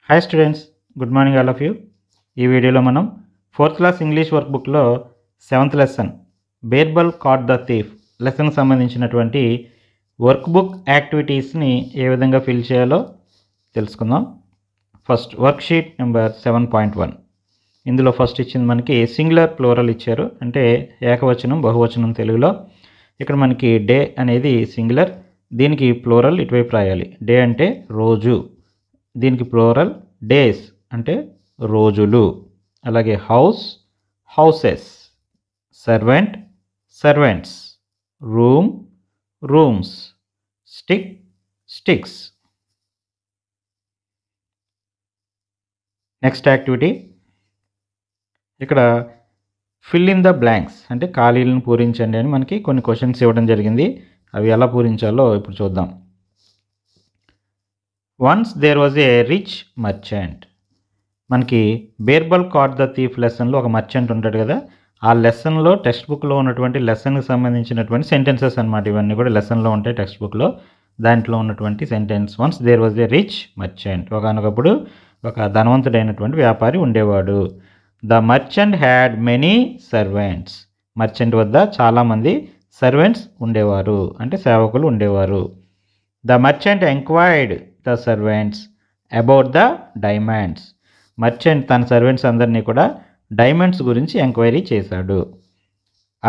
Hi students, good morning all of you. ఈ వీడియోలో మనం 4th క్లాస్ ఇంగ్లీష్ వర్క్ బుక్లో 7th lesson Birbal caught the thief లెసన్కి సంబంధించినటువంటి వర్క్ బుక్ యాక్టివిటీస్ని ఏ విధంగా ఫిల్ చేయాలో తెలుసుకుందాం. First work sheet number 7.1. ఇందులో ఫస్ట్ ఇచ్చింది మనకి సింగులర్ ప్లూరల్ ఇచ్చారు, అంటే ఏకవచనం బహువచనం తెలుగులో. ఇక్కడ మనకి డే అనేది సింగులర్, దీనికి ప్లూరల్ ఇటువైపు రాయాలి. డే అంటే రోజు, దీనికి ప్లూరల్ డేస్ అంటే రోజులు. అలాగే house houses, servant servants, room rooms, stick sticks. Next activity, ఇక్కడ ఫిల్ ఇన్ ద బ్లాంక్స్ అంటే ఖాళీలను పూరించండి అని మనకి కొన్ని క్వశ్చన్స్ ఇవ్వడం జరిగింది. అవి ఎలా పూరించాలో ఇప్పుడు చూద్దాం. Once there was a rich merchant. మనకి బీర్బల్ కాట్ ద థీఫ్ లెసన్లో ఒక మర్చెంట్ ఉంటాడు కదా, ఆ లెసన్లో టెక్స్ట్ బుక్లో ఉన్నటువంటి లెసన్కి సంబంధించినటువంటి సెంటెన్సెస్ అనమాట. ఇవన్నీ కూడా లెసన్లో ఉంటాయి టెక్స్ట్ బుక్లో. దాంట్లో ఉన్నటువంటి sentence, once there was a rich merchant. ఒకనొకప్పుడు ఒక ధనవంతుడైనటువంటి వ్యాపారి ఉండేవాడు. The merchant had many servants. Merchant వద్ద చాలామంది సర్వెంట్స్ ఉండేవారు, అంటే సేవకులు ఉండేవారు. The merchant enquired the servants about the diamonds. Merchant తన సర్వెంట్స్ అందరినీ కూడా డైమండ్స్ గురించి ఎంక్వైరీ చేశాడు.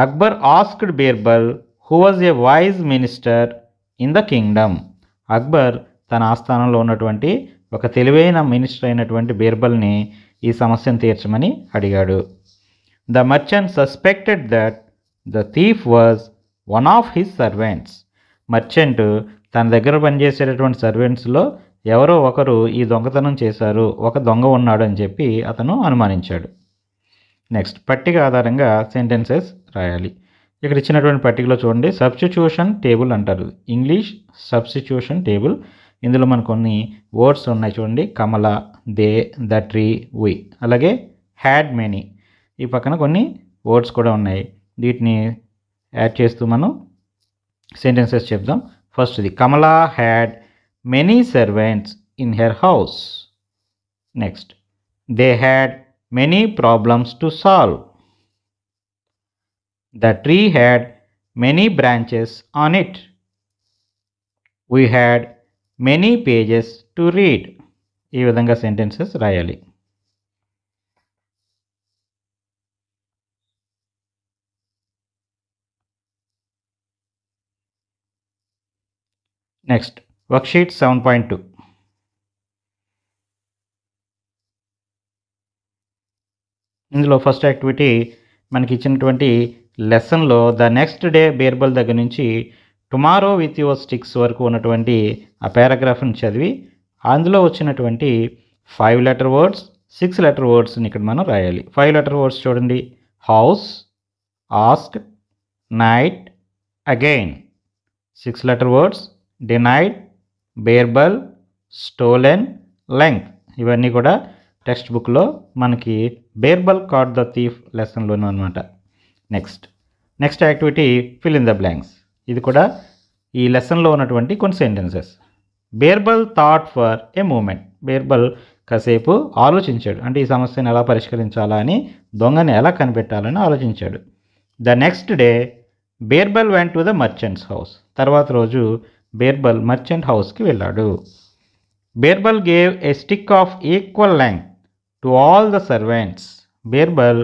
Akbar asked Birbal who was a wise minister in the kingdom. Akbar తన ఆస్థానంలో ఉన్నటువంటి ఒక తెలివైన మినిస్టర్ అయినటువంటి బీర్బల్ని ఈ సమస్యను తీర్చమని అడిగాడు. The merchant suspected that the thief was one of his servants. Merchant తన దగ్గర పనిచేసేటటువంటి సర్వెంట్స్లో ఎవరో ఒకరు ఈ దొంగతనం చేశారు, ఒక దొంగ ఉన్నాడు అని చెప్పి అతను అనుమానించాడు. నెక్స్ట్ పట్టిక ఆధారంగా సెంటెన్సెస్ రాయాలి. ఇక్కడ ఇచ్చినటువంటి పట్టికలో చూడండి, సబ్స్టిట్యూషన్ టేబుల్ అంటారు, ఇంగ్లీష్ సబ్స్టిట్యూషన్ టేబుల్. ఇందులో మనకు కొన్ని వర్డ్స్ ఉన్నాయి చూడండి, కమల, దే, ద ట్రీ, వి. అలాగే హ్యాడ్ మెనీ, ఈ పక్కన కొన్ని వర్డ్స్ కూడా ఉన్నాయి. వీటిని యాడ్ చేస్తూ మనం సెంటెన్సెస్ చెప్దాం. ఫస్ట్ది, కమల had many servants in her house. Next, they had many problems to solve. The tree had many branches on it. We had many pages to read. ఈ విధంగా సెంటెన్సెస్ రాయాలి. Next worksheet 7.2. ఇందులో first activity మనకి ఇచ్చినటువంటి లెసన్లో the next day Birbal దగ్గర నుంచి tomorrow with your sticks వరకు ఉన్నటువంటి ఆ పారాగ్రాఫ్ని చదివి అందులో వచ్చినటువంటి 5 లెటర్ వర్డ్స్ 6 లెటర్ వర్డ్స్ని ఇక్కడ మనం రాయాలి. 5 లెటర్ వర్డ్స్ చూడండి, house, ask, night, again. 6 letter words, denied, Birbal, stolen, length. ఇవన్నీ కూడా టెక్స్ట్ బుక్లో మనకి బీర్బల్ కాట్ ద థీఫ్ లెసన్లోనూ అనమాట. Next activity fill in the blanks. ఇది కూడా ఈ లెసన్లో ఉన్నటువంటి కొన్ని sentences. Birbal thought for a moment. Birbal కాసేపు ఆలోచించాడు, అంటే ఈ సమస్యను ఎలా పరిష్కరించాలా అని, దొంగని ఎలా కనిపెట్టాలని ఆలోచించాడు. The next day Birbal vent to the merchant's house. తర్వాత రోజు బీర్బల్ మర్చెంట్ హౌస్కి వెళ్ళాడు. Birbal gave a stick of equal length to all the servants. Birbal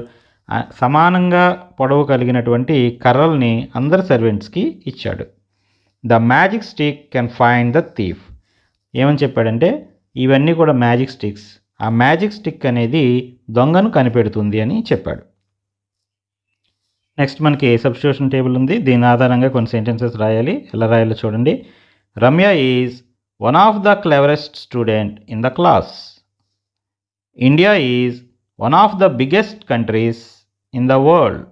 సమానంగా పొడవు కలిగినటువంటి కర్రల్ని అందరి సర్వెంట్స్కి ఇచ్చాడు. The magic stick can find the thief. ఏమని చెప్పాడంటే ఇవన్నీ కూడా మ్యాజిక్ స్టిక్స్, ఆ మ్యాజిక్ స్టిక్ అనేది దొంగను కనిపెడుతుంది అని చెప్పాడు. నెక్స్ట్ మనకి సబ్స్టిట్యూషన్ టేబుల్ ఉంది, దీని ఆధారంగా కొన్ని సెంటెన్సెస్ రాయాలి. ఎలా రాయాలో చూడండి. Ramya is one of the cleverest student in the class. India is one of the biggest countries in the world.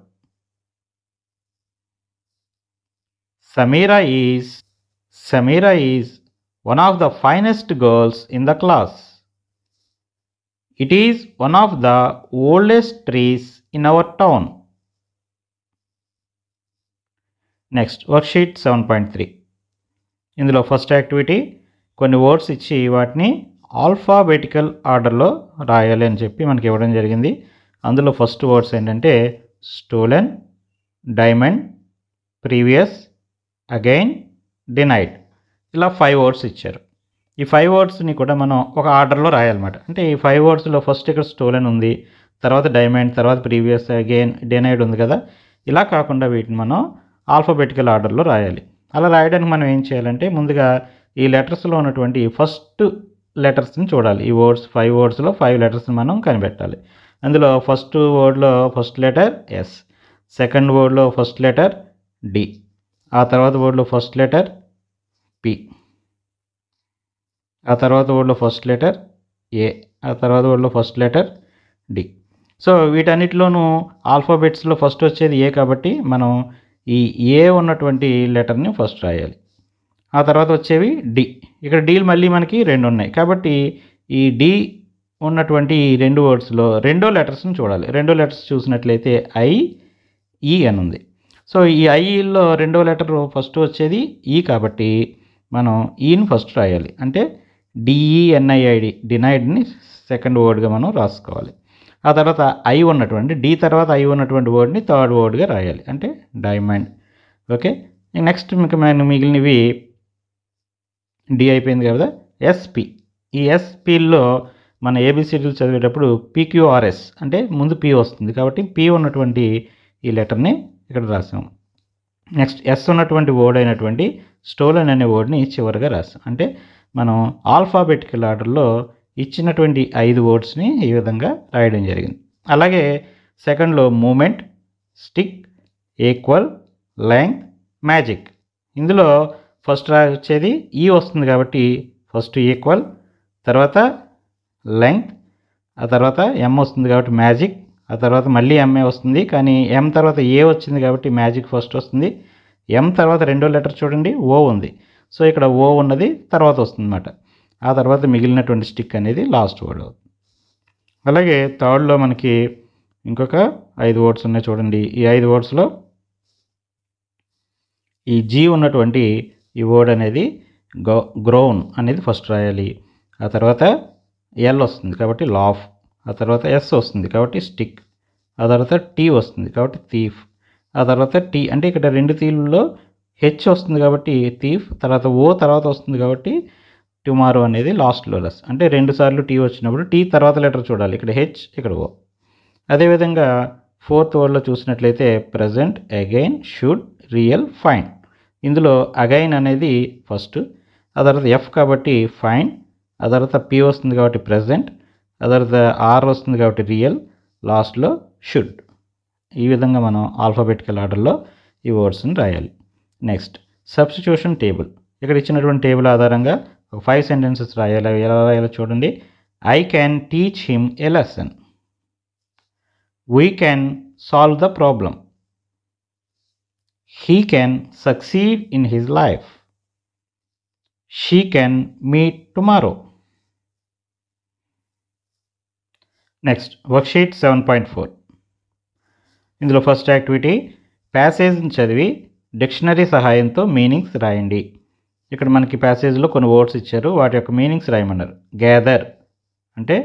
Sameera is one of the finest girls in the class. It is one of the oldest trees in our town. Next worksheet 7.3. ఇందులో first activity కొన్ని words ఇచ్చి వాటిని alphabetical ఆర్డర్లో రాయాలి అని చెప్పి మనకి ఇవ్వడం జరిగింది. అందులో ఫస్ట్ వర్డ్స్ ఏంటంటే stolen, diamond, previous, again, denied. ఇలా 5 వర్డ్స్ ఇచ్చారు. ఈ 5 వర్డ్స్ని కూడా మనం ఒక ఆర్డర్లో రాయాలన్నమాట. అంటే ఈ 5 వర్డ్స్లో ఫస్ట్ ఇక్కడ స్టోలెన్ ఉంది, తర్వాత డైమండ్, తర్వాత ప్రీవియస్, అగైన్, డినైడ్ ఉంది కదా. ఇలా కాకుండా వీటిని మనం ఆల్ఫాబెటికల్ ఆర్డర్లో రాయాలి. అలా రాయడానికి మనం ఏం చేయాలంటే ముందుగా ఈ లెటర్స్లో ఉన్నటువంటి ఫస్ట్ లెటర్స్ని చూడాలి. ఈ 5 వర్డ్స్లో 5 లెటర్స్ని మనం కనిపెట్టాలి. అందులో ఫస్ట్ వర్డ్లో ఫస్ట్ లెటర్ ఎస్, సెకండ్ వర్డ్లో ఫస్ట్ లెటర్ డి, ఆ తర్వాత వర్డ్లో ఫస్ట్ లెటర్ పి, ఆ తర్వాత వర్డ్లో ఫస్ట్ లెటర్ ఏ, ఆ తర్వాత వర్డ్లో ఫస్ట్ లెటర్ డి. సో వీటన్నిటిలోనూ ఆల్ఫాబెట్స్లో ఫస్ట్ వచ్చేది ఏ కాబట్టి మనం ఈ ఏ ఉన్నటువంటి లెటర్ని ఫస్ట్ రాయాలి. ఆ తర్వాత వచ్చేవి డి. ఇక్కడ డీలు మళ్ళీ మనకి 2 ఉన్నాయి కాబట్టి ఈ డి ఉన్నటువంటి ఈ 2 వర్డ్స్లో రెండో లెటర్స్ని చూడాలి. రెండో లెటర్స్ చూసినట్లయితే ఐ, ఈ అని ఉంది. సో ఈ ఐలో రెండో లెటర్ ఫస్ట్ వచ్చేది ఈ కాబట్టి మనం ఈని ఫస్ట్ రాయాలి. అంటే డిఈఎన్ఐఐడి, డినైడ్ని సెకండ్ వర్డ్గా మనం రాసుకోవాలి. ఆ తర్వాత ఐ ఉన్నటువంటి డి తర్వాత ఐ ఉన్నటువంటి వర్డ్ని థర్డ్ వర్డ్గా రాయాలి. అంటే డైమండ్. ఓకే, నెక్స్ట్ మిగిలినవి డి అయిపోయింది కదా. ఎస్పి. ఈ ఎస్పిలో మన ఏబిసిడీలు చదివేటప్పుడు పిక్యూఆర్ఎస్ అంటే ముందు పి వస్తుంది కాబట్టి పి ఉన్నటువంటి ఈ లెటర్ని ఇక్కడ రాసాం. నెక్స్ట్ ఎస్ ఉన్నటువంటి వర్డ్ అయినటువంటి స్టోలెన్ అనే వర్డ్ని చివరిగా రాసాం. అంటే మనం ఆల్ఫాబెటికల్ ఆర్డర్లో ఇచ్చినటువంటి 5 వర్డ్స్ని ఈ విధంగా రాయడం జరిగింది. అలాగే సెకండ్లో moment, stick, equal, length, magic. ఇందులో ఫస్ట్ వచ్చేది ఈ వస్తుంది కాబట్టి ఫస్ట్ ఈక్వల్, తర్వాత లెంగ్త్, ఆ తర్వాత ఎం వస్తుంది కాబట్టి మ్యాజిక్, ఆ తర్వాత మళ్ళీ ఎంఏ వస్తుంది కానీ ఎం తర్వాత ఏ వచ్చింది కాబట్టి మ్యాజిక్ ఫస్ట్ వస్తుంది. ఎం తర్వాత రెండో లెటర్ చూడండి ఓ ఉంది, సో ఇక్కడ ఓ ఉన్నది తర్వాత వస్తుంది అన్నమాట. ఆ తర్వాత మిగిలినటువంటి స్టిక్ అనేది లాస్ట్ వర్డ్ అవుతుంది. అలాగే థర్డ్లో మనకి ఇంకొక 5 వర్డ్స్ ఉన్నాయి చూడండి. ఈ 5 వర్డ్స్లో ఈ జీ ఉన్నటువంటి ఈ వర్డ్ అనేది గ్రౌన్ అనేది ఫస్ట్ రాయాలి. ఆ తర్వాత ఎల్ వస్తుంది కాబట్టి లాఫ్, ఆ తర్వాత ఎస్ వస్తుంది కాబట్టి స్టిక్, ఆ తర్వాత టీ వస్తుంది కాబట్టి థీఫ్, ఆ తర్వాత టీ అంటే ఇక్కడ 2 తీలలో హెచ్ వస్తుంది కాబట్టి థీఫ్, తర్వాత ఓ తర్వాత వస్తుంది కాబట్టి టుమారో అనేది లాస్ట్లో లెస్. అంటే 2 సార్లు టీ వచ్చినప్పుడు టీ తర్వాత లెటర్ చూడాలి. ఇక్కడ హెచ్, ఇక్కడ ఓ. అదేవిధంగా ఫోర్త్ వర్డ్లో చూసినట్లయితే present, again, should, real, fine. ఇందులో అగైన్ అనేది ఫస్ట్, ఆ తర్వాత ఎఫ్ కాబట్టి ఫైన్, ఆ తర్వాత పి వస్తుంది కాబట్టి ప్రజెంట్, ఆ తర్వాత ఆర్ వస్తుంది కాబట్టి రియల్, లాస్ట్లో షుడ్. ఈ విధంగా మనం ఆల్ఫాబెటికల్ ఆర్డర్లో ఈ వర్డ్స్ని రాయాలి. Next substitution table. ఇక్కడ ఇచ్చినటువంటి టేబుల్ ఆధారంగా ఒక 5 సెంటెన్సెస్ రాయాలి. ఎలా రాయాలో చూడండి. I can teach him a lesson, we can solve the problem, he can succeed in his life, she can meet tomorrow. Next, worksheet 7.4. ఇందులో ఫస్ట్ యాక్టివిటీ ప్యాసేజ్ని చదివి డిక్షనరీ సహాయంతో మీనింగ్స్ రాయండి. ఇక్కడ మనకి ప్యాసేజ్లో కొన్ని వర్డ్స్ ఇచ్చారు, వాటి యొక్క మీనింగ్స్ రాయమన్నారు. గ్యాదర్ అంటే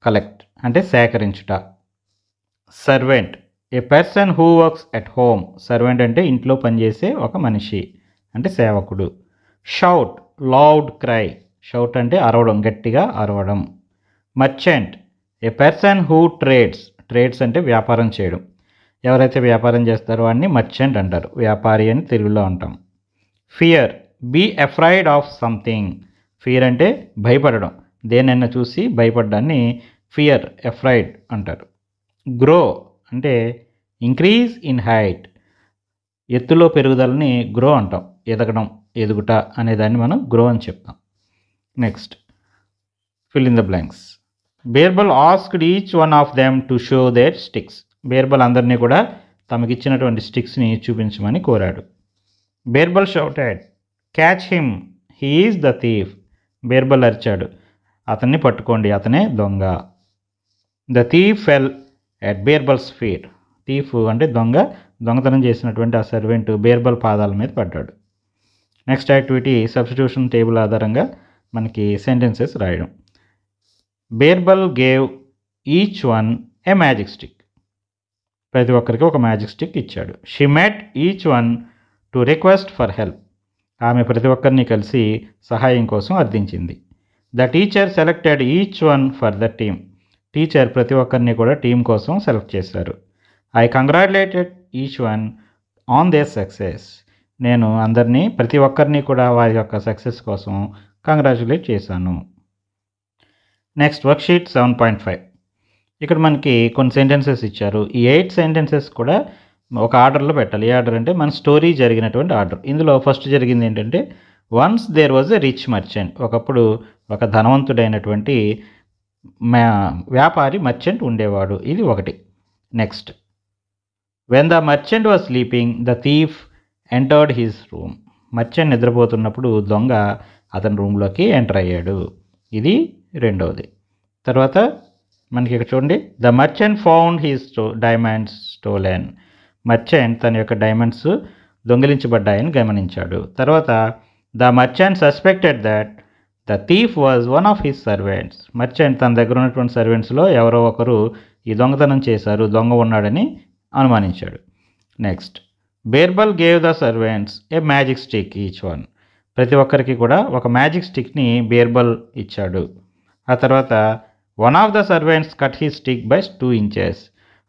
కలెక్ట్ అంటే సేకరించుట. Servant a person who works at home. Servant అంటే ఇంట్లో పనిచేసే ఒక మనిషి అంటే సేవకుడు. Shout loud cry. షౌట్ అంటే అరవడం, గట్టిగా అరవడం. Merchant A person who trades. Trades అంటే వ్యాపారం చేయడం. ఎవరైతే వ్యాపారం చేస్తారో వాడిని మర్చెంట్ అంటారు, వ్యాపారి అని తెలుగులో అంటాం. Fear be afraid of something. Fear అంటే భయపడడం, దేనైనా చూసి భయపడ్డాన్ని ఫియర్, అఫ్రైడ్ అంటారు. గ్రో అంటే ఇంక్రీజ్ ఇన్ హైట్. ఎత్తులో పెరుగుదలని గ్రో అంటాం, ఎదగడం, ఎదుగుట అనేదాన్ని మనం గ్రో అని చెప్తాం. Next fill in the blanks. Birbal asked each one of them to show their sticks. Birbal అందరినీ కూడా తమకిచ్చినటువంటి స్టిక్స్ని చూపించమని కోరాడు. Birbal shouted catch him, he is the thief. Birbal అరిచాడు, అతన్ని పట్టుకోండి, అతనే దొంగ. The thief fell at Birbal's feet. Thief అంటే దొంగ, దొంగతనం చేసినటువంటి ఆ సర్వెంట్ బీర్బల్ పాదాల మీద పడ్డాడు. నెక్స్ట్ యాక్టివిటీ సబ్స్టిట్యూషన్ టేబుల్ ఆధారంగా మనకి సెంటెన్సెస్ రాయడం. Birbal gave each one a magic stick. ప్రతి ఒక్కరికి ఒక మ్యాజిక్ స్టిక్ ఇచ్చాడు. She met each one to request for help. ఆమె ప్రతి ఒక్కరిని కలిసి సహాయం కోసం అర్థించింది. The teacher selected each one for the team. Teacher ప్రతి ఒక్కరిని కూడా టీం కోసం సెలెక్ట్ చేశారు. I congratulated each one on their success. నేను అందరినీ ప్రతి ఒక్కరిని కూడా వారి యొక్క సక్సెస్ కోసం కంగ్రాచులేట్ చేశాను. Next worksheet 7.5. ఇక్కడ మనకి కొన్ని సెంటెన్సెస్ ఇచ్చారు. ఈ 8 సెంటెన్సెస్ కూడా ఒక ఆర్డర్లో పెట్టాలి. ఏ ఆర్డర్ అంటే మన స్టోరీ జరిగినటువంటి ఆర్డర్. ఇందులో ఫస్ట్ జరిగింది ఏంటంటే once there was a rich merchant. ఒకప్పుడు ఒక ధనవంతుడైనటువంటి వ్యాపారి మర్చెంట్ ఉండేవాడు. ఇది ఒకటి. Next when the merchant was sleeping the thief entered his room. Merchant నిద్రపోతున్నప్పుడు దొంగ అతని రూమ్లోకి ఎంటర్ అయ్యాడు. ఇది రెండవది. తర్వాత మనకి ఇక్కడ చూడండి, the merchant found his diamonds stolen. Merchant తన యొక్క డైమండ్స్ దొంగిలించబడ్డాయని గమనించాడు. తర్వాత the merchant suspected that the thief was one of his servants. Merchant తన దగ్గర ఉన్నటువంటి సర్వెంట్స్లో ఎవరో ఒకరు ఈ దొంగతనం చేశారు, దొంగ ఉన్నాడని అనుమానించాడు. Next Birbal gave the servants a magic stick each one. ప్రతి ఒక్కరికి కూడా ఒక మ్యాజిక్ స్టిక్ని బీర్బల్ ఇచ్చాడు. ఆ తర్వాత one of the servants cut his stick by 2 inches.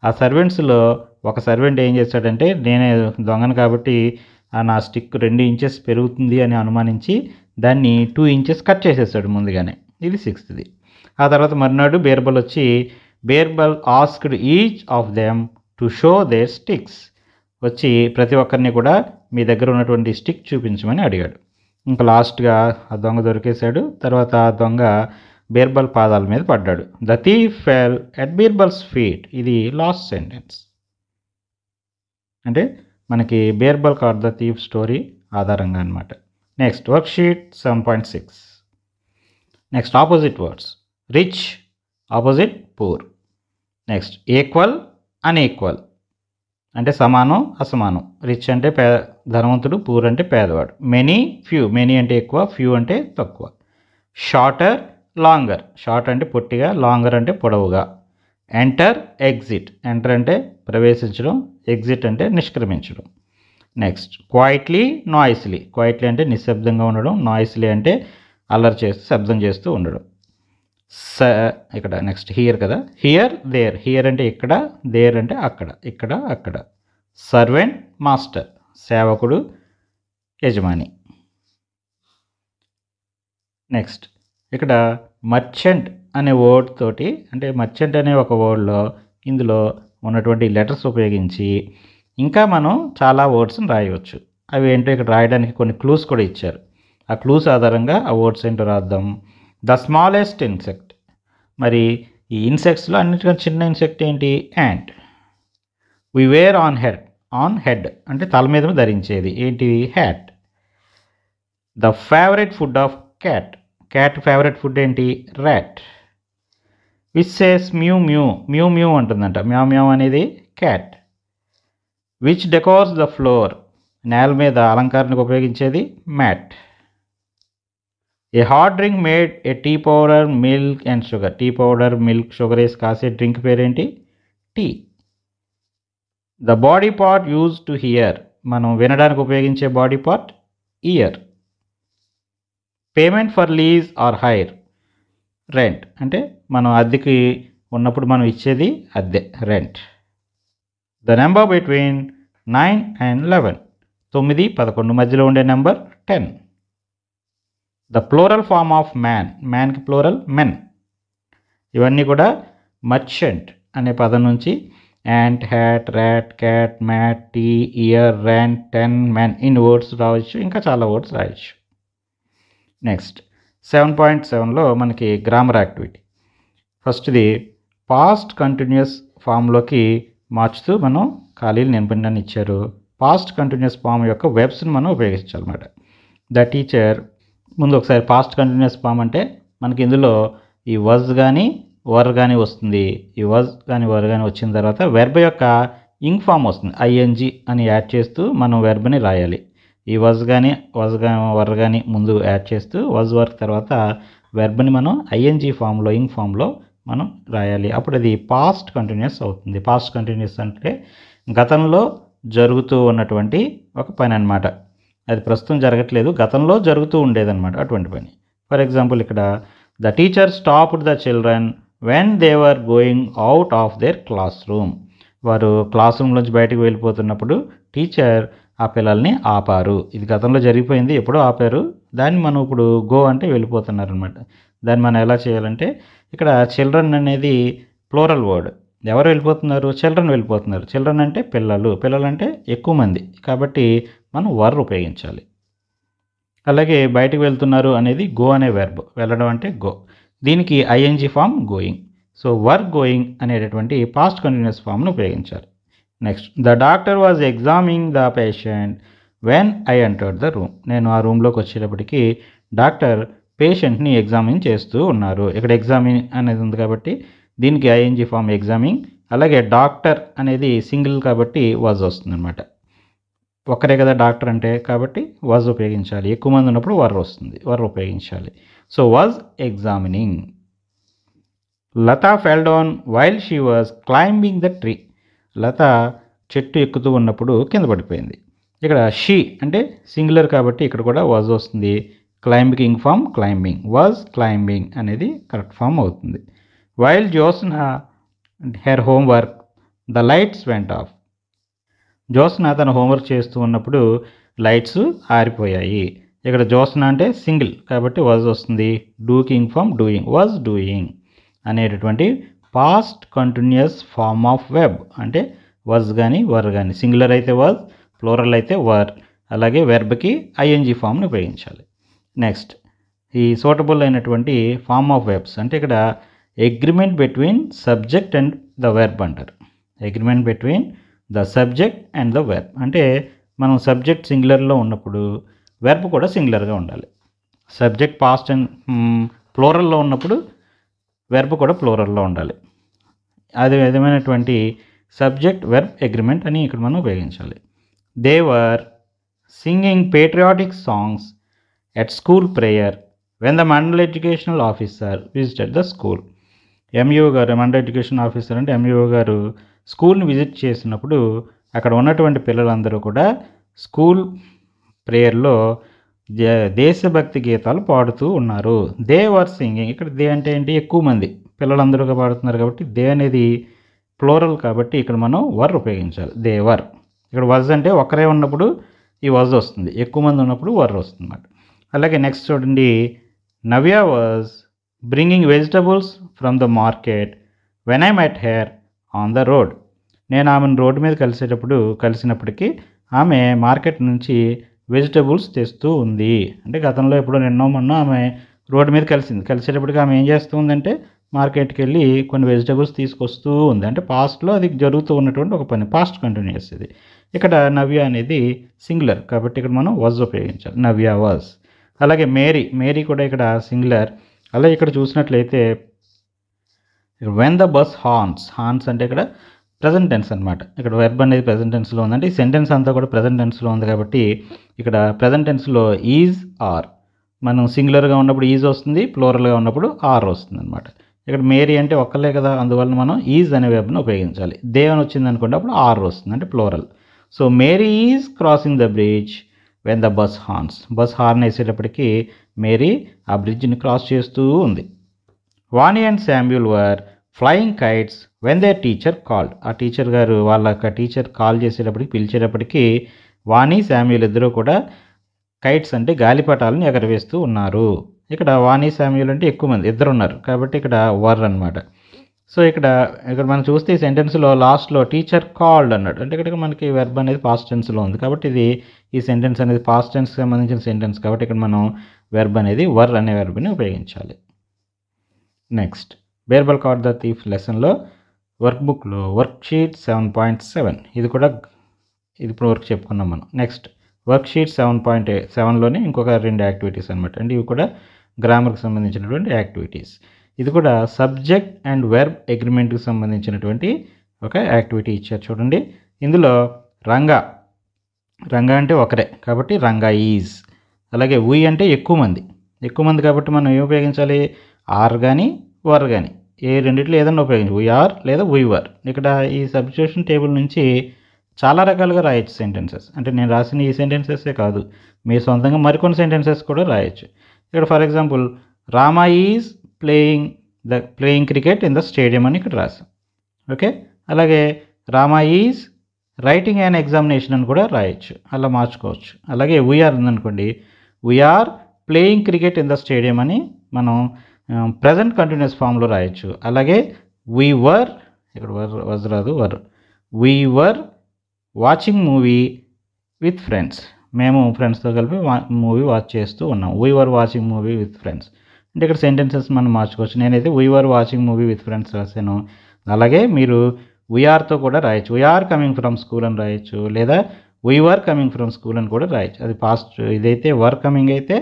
ఆ సర్వెంట్స్లో ఒక సర్వెంట్ ఏం చేశాడంటే, నేనే దొంగను కాబట్టి నా స్టిక్ 2 inches పెరుగుతుంది అని అనుమానించి దాన్ని 2 inches కట్ చేసేసాడు ముందుగానే. ఇది 6th. ఆ తర్వాత మర్నాడు బీర్బల్ వచ్చి Birbal asked each of them to show their sticks. వచ్చి ప్రతి ఒక్కరిని కూడా మీ దగ్గర ఉన్నటువంటి స్టిక్ చూపించమని అడిగాడు. ఇంకా లాస్ట్గా ఆ దొంగ దొరికేశాడు. తర్వాత ఆ దొంగ బీర్బల్ పాదాల మీద పడ్డాడు. The thief fell at Birbal's feet. ఇది లాస్ట్ సెంటెన్స్. అంటే మనకి Birbal caught the thief story ఆధారంగా అనమాట. Next worksheet 7.6. Next opposite words. Rich opposite poor. Next equal unequal అంటే సమానం అసమానం. రిచ్ అంటే ధనవంతుడు, పూర్ అంటే పేదవాడు. Many few. మెనీ అంటే ఎక్కువ, ఫ్యూ అంటే తక్కువ. Shorter longer. షార్ట్ అంటే పొట్టిగా, లాంగర్ అంటే పొడవుగా. Enter exit. ఎంటర్ అంటే ప్రవేశించడం, ఎగ్జిట్ అంటే నిష్క్రమించడం. Next quietly noisily. క్వైట్లీ అంటే నిశ్శబ్దంగా ఉండడం, నాయిస్లీ అంటే అల్లరి చేస్తూ శబ్దం చేస్తూ ఉండడం. ఇక్కడ నెక్స్ట్ హియర్ కదా, హియర్ దేర్. హియర్ అంటే ఇక్కడ, దేర్ అంటే అక్కడ, ఇక్కడ అక్కడ. Servant master. సేవకుడు యజమాని. నెక్స్ట్ ఇక్కడ మర్చెంట్ అనే వర్డ్ తోటి, అంటే మర్చెంట్ అనే ఒక వర్డ్లో ఇందులో ఉన్నటువంటి లెటర్స్ ఉపయోగించి ఇంకా మనం చాలా వర్డ్స్ని రాయవచ్చు. అవి ఏంటో ఇక్కడ రాయడానికి కొన్ని క్లూస్ కూడా ఇచ్చారు. ఆ క్లూస్ ఆధారంగా ఆ వర్డ్స్ ఏంటో రాద్దాం. The smallest insect. మరి ఈ ఇన్సెక్ట్స్లో అన్నిటికన్నా చిన్న ఇన్సెక్ట్ ఏంటి? Ant. We wear on head. On head అంటే తల మీద ధరించేది ఏంటి? Hat. The favourite food of cat. Cat favourite food ఏంటి? Rat. Which says mew mew. Mew mew అంటుందంట. మ్యావ్ మ్యావ్ అనేది cat. Which decors the floor. నేల మీద అలంకరణకు ఉపయోగించేది mat. A hot drink made a tea powder milk and sugar. Tea powder milk sugar వేసి కాసే డ్రింక్ పేరేంటి? Tea. The body part use to hear. మనం వినడానికి ఉపయోగించే body part ear. Payment for lease or hire. Rent అంటే మనం అద్దెకి ఉన్నప్పుడు మనం ఇచ్చేది అద్దె, rent. The number between 9 and 11. 9, 11 మధ్యలో ఉండే number 10. The plural form of man. మ్యాన్కి ప్లూరల్ మెన్. ఇవన్నీ కూడా మర్చెంట్ అనే పదం నుంచి ant, hat, rat, cat, mat, tea, ear, rent, 10, men in words రావచ్చు. ఇంకా చాలా వర్డ్స్ రాయొచ్చు. నెక్స్ట్ 7.7లో మనకి గ్రామర్ యాక్టివిటీ. ఫస్ట్ది పాస్ట్ కంటిన్యూస్ ఫామ్లోకి మార్చుతూ మనం ఖాళీలు నింపండి ఇచ్చారు. పాస్ట్ కంటిన్యూస్ ఫామ్ యొక్క వెబ్స్ని మనం ఉపయోగించాలన్నమాట. The teacher. ముందు ఒకసారి పాస్ట్ కంటిన్యూస్ ఫామ్ అంటే మనకి ఇందులో ఈ వజ్ కానీ వర్ కానీ వస్తుంది. ఈ వజ్ కానీ వర్ కానీ వచ్చిన తర్వాత వెర్బ్ యొక్క ఇంగ్ ఫామ్ వస్తుంది. ఐఎన్జి అని యాడ్ చేస్తూ మనం వెర్బ్ని రాయాలి. ఈ వజ్ కానీ వర్ కానీ ముందు యాడ్ చేస్తూ వజ్ వర్క్ తర్వాత వెర్బ్ని మనం ఐఎన్జీ ఫామ్లో ఇంగ్ ఫామ్లో మనం రాయాలి. అప్పుడు అది పాస్ట్ కంటిన్యూస్ అవుతుంది. పాస్ట్ కంటిన్యూస్ అంటే గతంలో జరుగుతూ ఉన్నటువంటి ఒక పని అనమాట. అది ప్రస్తుతం జరగట్లేదు, గతంలో జరుగుతూ ఉండేదన్నమాట అటువంటి పని. ఫర్ ఎగ్జాంపుల్ ఇక్కడ the teacher stopped the children when they were going out of their class room. వారు క్లాస్ రూమ్లోంచి బయటకు వెళ్ళిపోతున్నప్పుడు టీచర్ ఆ పిల్లల్ని ఆపారు. ఇది గతంలో జరిగిపోయింది, ఎప్పుడో ఆపారు. దాన్ని మనం ఇప్పుడు గో అంటే వెళ్ళిపోతున్నారు అనమాట. దాన్ని మనం ఎలా చేయాలంటే ఇక్కడ చిల్డ్రన్ అనేది ప్లూరల్ వర్డ్. ఎవరు వెళ్ళిపోతున్నారు? చిల్డ్రన్ వెళ్ళిపోతున్నారు. చిల్డ్రన్ అంటే పిల్లలు, పిల్లలు అంటే ఎక్కువ మంది, కాబట్టి మనం వర్ ఉపయోగించాలి. అలాగే బయటకు వెళ్తున్నారు అనేది గో అనే వెర్బ్, వెళ్ళడం అంటే గో. దీనికి ING form going. So were going అనేటటువంటి పాస్ట్ కంటిన్యూస్ ఫామ్ను ఉపయోగించాలి. Next the doctor was examining the patient when I entered the room. నేను ఆ రూమ్లోకి వచ్చేటప్పటికి డాక్టర్ పేషెంట్ని ఎగ్జామిన్ చేస్తూ ఉన్నారు. ఇక్కడ ఎగ్జామిన్ అనేది ఉంది కాబట్టి దీనికి ఐఎన్జీ ఫామ్ ఎగ్జామిన్. అలాగే డాక్టర్ అనేది సింగిల్ కాబట్టి వాజ్ వస్తుంది అనమాట. ఒక్కరే కదా డాక్టర్ అంటే, కాబట్టి వాజ్ ఉపయోగించాలి. ఎక్కువ మంది ఉన్నప్పుడు వర్ వస్తుంది, వర్ ఉపయోగించాలి. So was examining. Lata fell down while she was climbing the tree. Lata చెట్టు ఎక్కుతూ ఉన్నప్పుడు కింద పడిపోయింది. ఇక్కడ షీ అంటే సింగులర్ కాబట్టి ఇక్కడ కూడా వాజ్ వస్తుంది. Climbing form climbing, was climbing అనేది కరెక్ట్ ఫామ్ అవుతుంది. While Jyotsna her homework the lights went off. Jyotsna తన హోంవర్క్ చేస్తూ ఉన్నప్పుడు లైట్స్ ఆరిపోయాయి. ఇక్కడ జోస్న అంటే సింగిల్ కాబట్టి వాజ్ వస్తుంది. Doing form doing, was doing అనేటటువంటి past continuous form of verb. అంటే వాజ్ కానీ వర్ కానీ, సింగులర్ అయితే వాజ్, ప్లూరల్ అయితే వర్. అలాగే వెర్బ్కి ఐఎన్జీ ఫామ్ని ఉపయోగించాలి. నెక్స్ట్ ఈ సూటబుల్ అయినటువంటి ఫామ్ ఆఫ్ వెబ్స్ అంటే ఇక్కడ agreement between subject and the verb అంటారు. Agreement between the subject and the verb అంటే మనం సబ్జెక్ట్ సింగులర్లో ఉన్నప్పుడు వెర్బ్ కూడా సింగులర్గా ఉండాలి. సబ్జెక్ట్ పాస్ట్ అండ్ ప్లూరల్లో ఉన్నప్పుడు వెర్బ్ కూడా ప్లూరల్లో ఉండాలి. అదే విధమైనటువంటి సబ్జెక్ట్ వెర్బ్ అగ్రిమెంట్ అని ఇక్కడ మనం ఉపయోగించాలి. They were singing patriotic songs at school prayer when the mandal educational officer visited the school. MEO గారు, మండల్ ఎడ్యుకేషన్ ఆఫీసర్ అంటే ఎంఈఓ గారు స్కూల్ని విజిట్ చేసినప్పుడు అక్కడ ఉన్నటువంటి పిల్లలందరూ కూడా స్కూల్ ప్రేయర్లో దేశభక్తి గీతాలు పాడుతూ ఉన్నారు. They were singing. ఇక్కడ దే అంటే ఏంటి? ఎక్కువ మంది పిల్లలందరూగా పాడుతున్నారు కాబట్టి దే అనేది ప్లూరల్ కాబట్టి ఇక్కడ మనం వర్ ఉపయోగించాలి. They were. ఇక్కడ వజ్ అంటే ఒకరే ఉన్నప్పుడు ఈ వజ్ వస్తుంది, ఎక్కువ మంది ఉన్నప్పుడు వర్ వస్తుంది అన్నమాట. అలాగే నెక్స్ట్ చూడండి, Navya was bringing vegetables from the market when I met her on the road. నేను ఆమెను రోడ్డు మీద కలిసినప్పటికీ ఆమె మార్కెట్ నుంచి వెజిటబుల్స్ తెస్తూ ఉంది. అంటే గతంలో ఎప్పుడో నిన్నో మొన్న ఆమె రోడ్డు మీద కలిసేటప్పటికి ఆమె ఏం చేస్తూ ఉందంటే మార్కెట్కి వెళ్ళి కొన్ని వెజిటబుల్స్ తీసుకొస్తూ ఉంది. అంటే పాస్ట్లో అది జరుగుతూ ఉన్నటువంటి ఒక పని, పాస్ట్ కంటిన్యూస్ ఇది. ఇక్కడ నవ్య అనేది సింగులర్ కాబట్టి ఇక్కడ మనం వాజ్ ఉపయోగించాలి. నవ్య వాజ్. అలాగే మేరీ కూడా ఇక్కడ సింగులర్. అలాగే ఇక్కడ చూసినట్లయితే వెన్ ద బస్ హార్న్స్ అంటే ఇక్కడ ప్రజెంట్ టెన్స్ అనమాట. ఇక్కడ వెర్బ్ అనేది ప్రజెంట్ టెన్స్లో ఉందంటే ఈ సెంటెన్స్ అంతా కూడా ప్రజెంట్ టెన్స్లో ఉంది కాబట్టి ఇక్కడ ప్రజెంట్ టెన్స్లో ఈజ్ ఆర్. మనం సింగులర్గా ఉన్నప్పుడు ఈజ్ వస్తుంది, ప్లూరల్గా ఉన్నప్పుడు ఆర్ వస్తుంది అనమాట. ఇక్కడ మేరీ అంటే ఒక్కలే కదా, అందువల్ల మనం ఈజ్ అనే వెర్బ్ని ఉపయోగించాలి. దే అని వచ్చింది అనుకోండి, అప్పుడు ఆర్ వస్తుంది అంటే plural. So Mary is crossing the bridge when the bus horn వేసేటప్పటికి మేరీ ఆ బ్రిడ్జ్ని క్రాస్ చేస్తూ ఉంది. Vani and Samuel were flying kites when they teacher called. ఆ టీచర్ గారు టీచర్ కాల్ చేసేటప్పటికి పిలిచేటప్పటికి వాణి శామ్యూల్ ఇద్దరు కూడా కైట్స్ అంటే గాలిపటాలను ఎగరవేస్తూ ఉన్నారు. ఇక్కడ వాణి శామ్యూల్ అంటే ఎక్కువ మంది, ఇద్దరు ఉన్నారు కాబట్టి ఇక్కడ వర్ అనమాట. సో ఇక్కడ మనం చూస్తే ఈ సెంటెన్స్లో లాస్ట్లో టీచర్ కాల్డ్ అన్నాడు అంటే ఇక్కడ మనకి వెర్బ్ అనేది పాస్ట్ టెన్స్లో ఉంది కాబట్టి ఈ సెంటెన్స్ అనేది పాస్ట్ టెన్స్కి సంబంధించిన సెంటెన్స్ కాబట్టి ఇక్కడ మనం వెర్బ్ అనేది వర్ అనే వెర్బ్ని ఉపయోగించాలి. Next Birbal caught the thief లెసన్లో వర్క్ బుక్లో వర్క్ షీట్ 7.7 ఇది ఇప్పుడు వర్క్ చెప్పుకున్నాం మనం. నెక్స్ట్ వర్క్ షీట్ 7.7లోనే ఇంకొక 2 యాక్టివిటీస్ అనమాట. అంటే ఇవి కూడా గ్రామర్కి సంబంధించినటువంటి యాక్టివిటీస్. ఇది కూడా సబ్జెక్ట్ అండ్ వెర్బ్ అగ్రిమెంట్కి సంబంధించినటువంటి ఒక యాక్టివిటీ ఇచ్చారు చూడండి. ఇందులో రంగా అంటే ఒకరే కాబట్టి రంగా ఈజ్. అలాగే ఉయ్ అంటే ఎక్కువ మంది, ఎక్కువ మంది కాబట్టి మనం ఏం ఉపయోగించాలి? ఆర్ కానీ వర్ కానీ ఏ రెండిట్లో ఏదైనా ఉపయోగించు. వీ ఆర్ లేదా వీ వర్. ఇక్కడ ఈ సబ్స్టిట్యూషన్ టేబుల్ నుంచి చాలా రకాలుగా రాయొచ్చు సెంటెన్సెస్. అంటే నేను రాసిన ఈ సెంటెన్సెసే కాదు, మీరు సొంతంగా మరికొన్ని సెంటెన్సెస్ కూడా రాయొచ్చు. ఇక్కడ for example Rama is playing cricket in the stadium అని ఇక్కడ రాసాం. ఓకే, అలాగే Rama is writing an examination అని కూడా రాయొచ్చు, అలా మార్చుకోవచ్చు. అలాగే వీఆర్ ఉందనుకోండి, we are playing cricket in the stadium అని మనం ప్రజెంట్ కంటిన్యూస్ ఫామ్లో రాయొచ్చు. అలాగే వీ వర్, ఇక్కడ వర్ రాదు, we were watching movie with friends, మేము ఫ్రెండ్స్తో కలిపి మూవీ వాచ్ చేస్తూ ఉన్నాం. We were watching movie with friends అంటే ఇక్కడ సెంటెన్సెస్ మనం మార్చుకోవచ్చు. నేనైతే we were watching movie with friends రాశాను. అలాగే మీరు వీఆర్తో కూడా రాయొచ్చు. వీఆర్ కమింగ్ ఫ్రమ్ స్కూల్ అని రాయొచ్చు, లేదా we were coming from school అని కూడా రాయొచ్చు. అది పాస్ట్, ఇదైతే వర్ కమింగ్ అయితే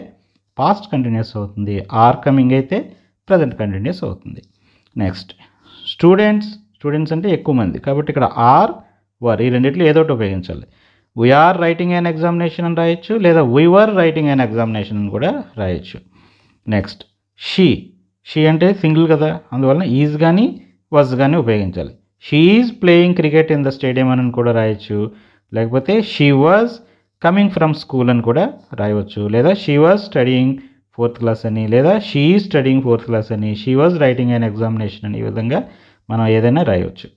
పాస్ట్ కంటిన్యూస్ అవుతుంది, ఆర్ కమింగ్ అయితే ప్రజెంట్ కంటిన్యూస్ అవుతుంది. నెక్స్ట్ స్టూడెంట్స్ అంటే ఎక్కువ మంది కాబట్టి ఇక్కడ ఆర్ వర్ ఈ రెండిట్లో ఏదో ఒకటి ఉపయోగించాలి. వీఆర్ రైటింగ్ యాన్ ఎగ్జామినేషన్ అని రాయొచ్చు, లేదా we were writing an examination అని కూడా రాయొచ్చు. నెక్స్ట్ షీ అంటే సింగిల్ కదా, అందువలన ఈజ్ కానీ వాజ్ కానీ ఉపయోగించాలి. She is playing cricket in the stadium అని కూడా రాయొచ్చు, లేకపోతే she was coming from school అని కూడా రాయవచ్చు, లేదా she was studying 4th class అని, లేదా she is studying 4th class అని, she was writing an examination అని, ఈ విధంగా మనం ఏదైనా రాయవచ్చు.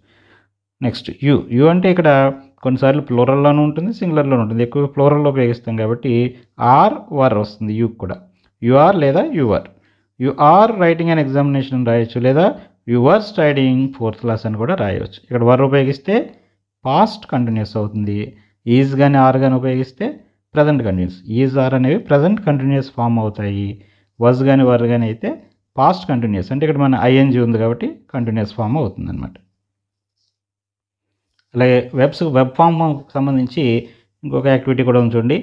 నెక్స్ట్ యు అంటే ఇక్కడ కొన్నిసార్లు ప్లూరల్లోనూ ఉంటుంది, సింగులర్లోనూ ఉంటుంది. ఎక్కువ ప్లూరల్లో ఉపయోగిస్తాం కాబట్టి ఆర్ వర్ వస్తుంది యూ కూడా. యు ఆర్ లేదా your. You are writing an examination అని రాయొచ్చు, లేదా you were studying 4th class అని కూడా రాయవచ్చు. ఇక్కడ వర్ ఉపయోగిస్తే పాస్ట్ కంటిన్యూస్ అవుతుంది. ఈజ్ కానీ ఆర్ కానీ ఉపయోగిస్తే ప్రజెంట్ కంటిన్యూస్. ఈజ్ ఆర్ అనేవి ప్రజెంట్ కంటిన్యూస్ ఫామ్ అవుతాయి. వజ్ కానీ వర్ కానీ అయితే పాస్ట్ కంటిన్యూస్, అంటే ఇక్కడ మన ఐఎన్జీ ఉంది కాబట్టి కంటిన్యూస్ ఫామ్ అవుతుంది అనమాట. అలాగే వెబ్ ఫామ్ సంబంధించి ఇంకొక యాక్టివిటీ కూడా ఉంది చూడండి.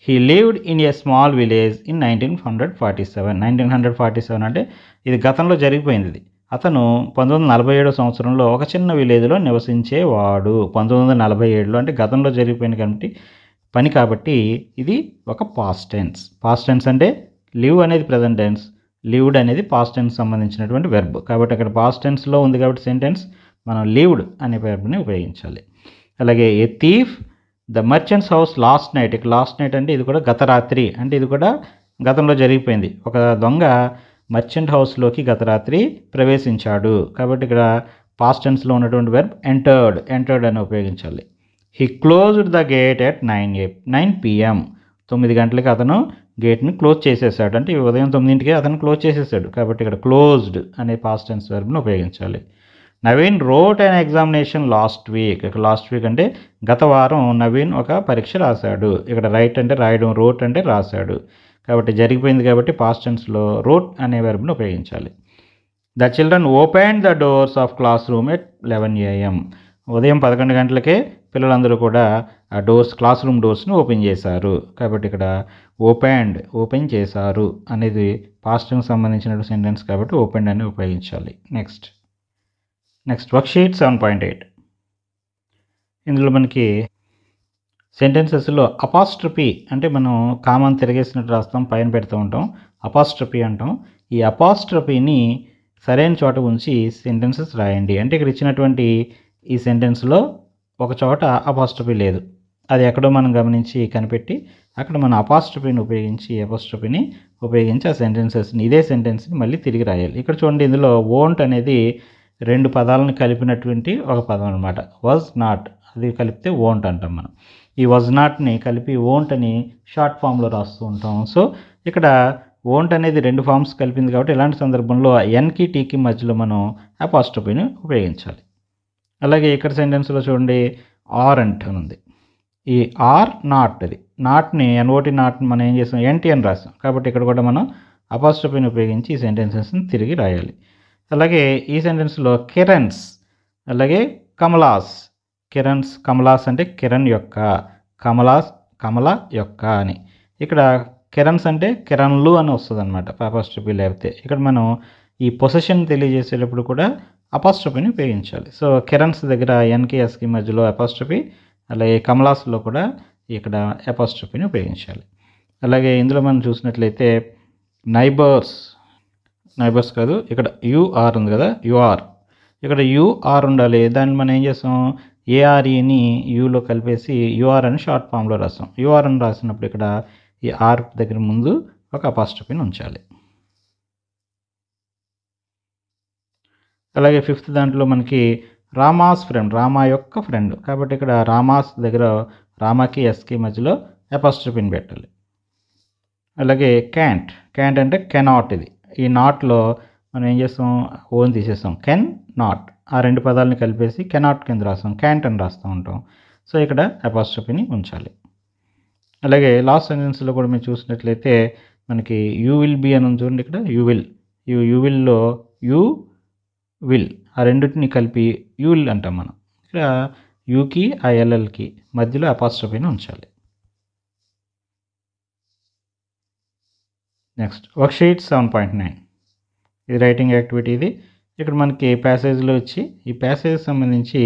He lived in a small village in 1947. 1947 అంటే ఇది గతంలో జరిగిపోయింది. ఇది అతను 1947 సంవత్సరంలో ఒక చిన్న విలేజ్లో నివసించేవాడు. 1947లో అంటే గతంలో జరిగిపోయింది కాబట్టి పని, కాబట్టి ఇది ఒక పాస్ట్ టెన్స్. పాస్ట్ టెన్స్ అంటే లివ్ అనేది ప్రజెంట్ టెన్స్, లివ్డ్ అనేది పాస్ట్ టెన్స్ సంబంధించినటువంటి వెర్బ్. కాబట్టి అక్కడ పాస్ట్ టెన్స్లో ఉంది కాబట్టి సెంటెన్స్ మనం లివ్డ్ అనే వెర్బ్ని ఉపయోగించాలి. అలాగే a thief the merchant's house last night. ఇక్కడ లాస్ట్ నైట్ అంటే ఇది కూడా గత రాత్రి, అంటే ఇది కూడా గతంలో జరిగిపోయింది. ఒక దొంగ మర్చెంట్ హౌస్లోకి గత రాత్రి ప్రవేశించాడు, కాబట్టి ఇక్కడ పాస్ట్ టెన్స్లో ఉన్నటువంటి వెర్బ్ ఎంటర్డ్ అని ఉపయోగించాలి. He closed the gate at 9 PM. 9 గంటలకి అతను గేట్ని క్లోజ్ చేసేసాడు, అంటే ఉదయం 9కి అతను క్లోజ్ చేసేసాడు, కాబట్టి ఇక్కడ క్లోజ్డ్ అనే పాస్ట్ టెన్స్ వెర్బ్ని ఉపయోగించాలి. నవీన్ రోట్ అన్ ఎగ్జామినేషన్ లాస్ట్ వీక్. ఇక్కడ లాస్ట్ వీక్ అంటే గత వారం నవీన్ ఒక పరీక్ష రాశాడు. ఇక్కడ రైట్ అంటే రాయడం, రోట్ అంటే రాశాడు, కాబట్టి జరిగిపోయింది కాబట్టి పాస్ట్ టెన్స్లో రోట్ అనే వెర్బ్ని ఉపయోగించాలి. The children open the doors of class room at 11 AM. ఉదయం 11 గంటలకే పిల్లలందరూ కూడా ఆ క్లాస్ రూమ్ డోర్స్ని ఓపెన్ చేశారు, కాబట్టి ఇక్కడ ఓపెన్ చేశారు అనేది పాస్ట్ టెన్స్ సంబంధించిన సెంటెన్స్ కాబట్టి ఓపెన్ అని ఉపయోగించాలి. Next worksheet 7.8. ఇందులో మనకి సెంటెన్సెస్లో అపాస్ట్రఫీ అంటే మనం కామన్ తిరిగేసినట్టు రాస్తాం, పైన పెడుతూ ఉంటాం, అపాస్ట్రఫీ అంటాం. ఈ అపాస్ట్రఫీని సరైన చోట ఉంచి సెంటెన్సెస్ రాయండి. అంటే ఇక్కడ ఇచ్చినటువంటి ఈ సెంటెన్స్లో ఒక చోట అపాస్ట్రఫీ లేదు, అది ఎక్కడో మనం గమనించి కనిపెట్టి అక్కడ మన అపాస్ట్రఫీని ఉపయోగించి ఆ సెంటెన్సెస్ని, ఇదే సెంటెన్స్ని మళ్ళీ తిరిగి రాయాలి. ఇక్కడ చూడండి, ఇందులో వోంట్ అనేది 2 పదాలను కలిపినటువంటి ఒక పదం అనమాట. వాజ్ నాట్ అది కలిపితే వోంట్ అంటాం మనం. ఈ వాజ్ నాట్ని కలిపి వోంట్ అని షార్ట్ ఫామ్లో రాస్తూ ఉంటాం. సో ఇక్కడ వోంట్ అనేది 2 ఫామ్స్ కలిపింది కాబట్టి ఇలాంటి సందర్భంలో ఎన్కి టీకి మధ్యలో మనం అపాస్ట్రఫీని ఉపయోగించాలి. అలాగే ఇక్కడ సెంటెన్స్లో చూడండి, ఆర్ అంటుంది. ఈ ఆర్ నాట్, అది నాట్ని ఎన్ఓటి నాట్ని మనం ఏం చేస్తాం, ఎన్టీ అని రాస్తాం, కాబట్టి ఇక్కడ కూడా మనం అపాస్ట్రఫీని ఉపయోగించి ఈ సెంటెన్సెస్ని తిరిగి రాయాలి. అలాగే ఈ సెంటెన్స్లో కిరణ్స్, అలాగే కమలాస్ అంటే కిరణ్ యొక్క, కమల యొక్క అని. ఇక్కడ కిరణ్స్ అంటే కిరణ్లు అని వస్తుంది అనమాట అపాస్ట్రఫీ లేకపోతే. ఇక్కడ మనం ఈ పొసెషన్ తెలియజేసేటప్పుడు కూడా అపాస్ట్రఫీని ఉపయోగించాలి. సో కిరణ్స్ దగ్గర ఎన్కి ఎస్కి మధ్యలో అపాస్ట్రఫీ, అలాగే కమలాస్లో కూడా ఇక్కడ అపాస్ట్రఫీని ఉపయోగించాలి. అలాగే ఇందులో మనం చూసినట్లయితే నైబర్స్ కాదు, ఇక్కడ యూఆర్ ఉంది కదా, యూఆర్. ఇక్కడ యూఆర్ ఉండాలి. దాన్ని మనం ఏం చేస్తాం, ఏఆర్ఈని యూలో కలిపేసి యూఆర్ అని షార్ట్ ఫామ్లో రాస్తాం. యూఆర్ అని రాసినప్పుడు ఇక్కడ ఈ ఆర్ దగ్గర ముందు ఒక అపాస్ట్రఫీని ఉంచాలి. అలాగే ఫిఫ్త్ దాంట్లో మనకి రామాస్ ఫ్రెండ్, రామా యొక్క ఫ్రెండ్, కాబట్టి ఇక్కడ రామాస్ దగ్గర రామాకి ఎస్కి మధ్యలో అపాస్ట్రఫీని పెట్టాలి. అలాగే క్యాంట్ అంటే కెనాట్. ఇది ఈ నాట్లో మనం ఏం చేస్తాం, ఓన్ తీసేస్తాం, కెన్ నాట్. ఆ రెండు పదాలని కలిపేసి కెనాట్ కింద రాస్తాం, క్యాంట్ అని రాస్తూ ఉంటాం. సో ఇక్కడ అపాస్ట్రఫీని ఉంచాలి. అలాగే లాస్ట్ సెంటెన్స్లో కూడా మీరు చూసినట్లయితే మనకి యూ విల్ బీ అని చూడండి. ఇక్కడ యూ విల్లో యూ విల్, ఆ రెండింటిని కలిపి యూ విల్ అంటాం మనం. ఇక్కడ యూకి ఆ ఎల్ఎల్కి మధ్యలో అపాస్ట్రఫీని ఉంచాలి. నెక్స్ట్ వర్క్షీట్ 7.9, ఇది రైటింగ్ యాక్టివిటీ. ఇది ఇక్కడ మనకి ప్యాసేజ్లో వచ్చి ఈ ప్యాసేజ్ సంబంధించి